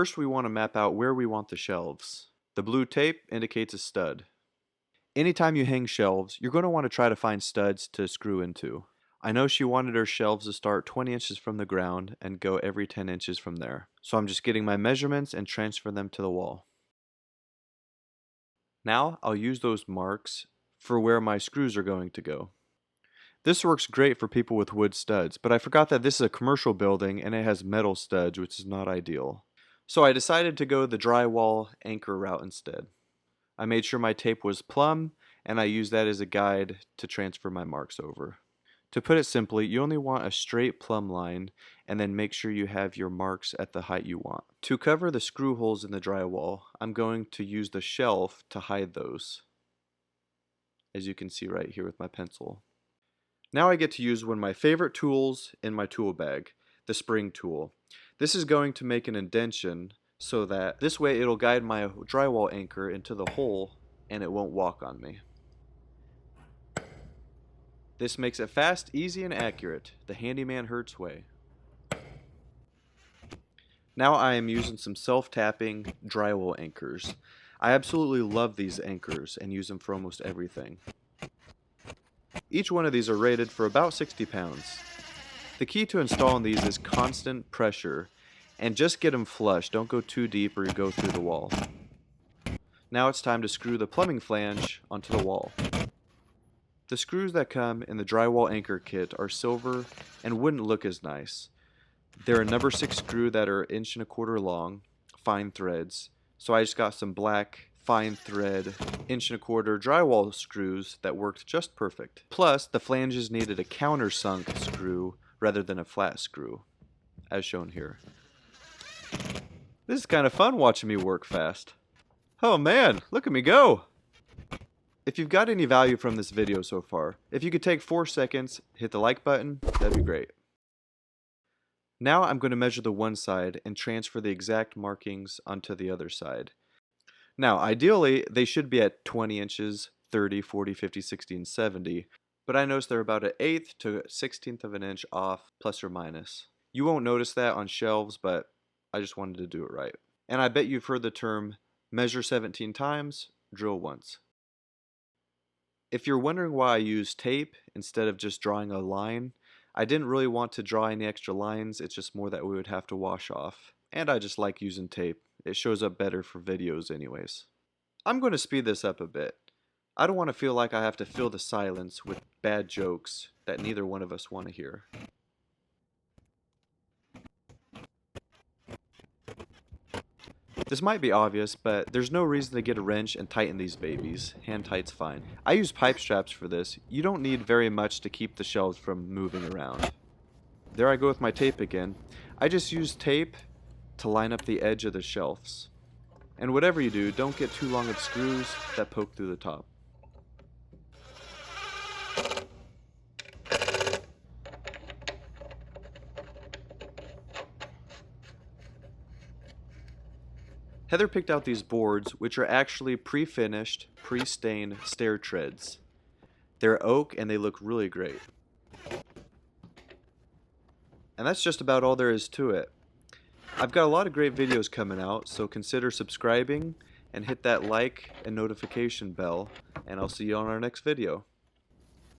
First, we want to map out where we want the shelves. The blue tape indicates a stud. Anytime you hang shelves, you're going to want to try to find studs to screw into. I know she wanted her shelves to start 20 inches from the ground and go every 10 inches from there. So I'm just getting my measurements and transfer them to the wall. Now I'll use those marks for where my screws are going to go. This works great for people with wood studs, but I forgot that this is a commercial building and it has metal studs, which is not ideal. So I decided to go the drywall anchor route instead. I made sure my tape was plumb, and I used that as a guide to transfer my marks over. To put it simply, you only want a straight plumb line, and then make sure you have your marks at the height you want. To cover the screw holes in the drywall, I'm going to use the shelf to hide those, as you can see right here with my pencil. Now I get to use one of my favorite tools in my tool bag, the spring tool. This is going to make an indentation so that this way it'll guide my drywall anchor into the hole and it won't walk on me. This makes it fast, easy, and accurate, the handyman Hertz way. Now I am using some self-tapping drywall anchors. I absolutely love these anchors and use them for almost everything. Each one of these are rated for about 60 pounds. The key to installing these is constant pressure, and just get them flush. Don't go too deep or you go through the wall. Now it's time to screw the plumbing flange onto the wall. The screws that come in the drywall anchor kit are silver and wouldn't look as nice. They're a number 6 screw that are 1.25 inches long, fine threads. So I just got some black fine thread 1.25 inch drywall screws that worked just perfect. Plus, the flanges needed a countersunk screw rather than a flat screw, as shown here. This is kind of fun watching me work fast. Oh man, look at me go! If you've got any value from this video so far, if you could take 4 seconds, hit the like button, that'd be great. Now I'm going to measure the one side and transfer the exact markings onto the other side. Now, ideally, they should be at 20 inches, 30, 40, 50, 60, and 70, but I noticed they're about an 1/8 to 1/16 of an inch off, plus or minus. You won't notice that on shelves, but I just wanted to do it right. And I bet you've heard the term, measure 17 times, drill once. If you're wondering why I use tape instead of just drawing a line, I didn't really want to draw any extra lines, it's just more that we would have to wash off. And I just like using tape. It shows up better for videos anyways. I'm going to speed this up a bit. I don't want to feel like I have to fill the silence with bad jokes that neither one of us want to hear. This might be obvious, but there's no reason to get a wrench and tighten these babies. Hand tight's fine. I use pipe straps for this. You don't need very much to keep the shelves from moving around. There I go with my tape again. I just use tape to line up the edge of the shelves. And whatever you do, don't get too long of screws that poke through the top. Heather picked out these boards, which are actually pre-finished, pre-stained stair treads. They're oak and they look really great. And that's just about all there is to it. I've got a lot of great videos coming out, so consider subscribing and hit that like and notification bell, and I'll see you on our next video.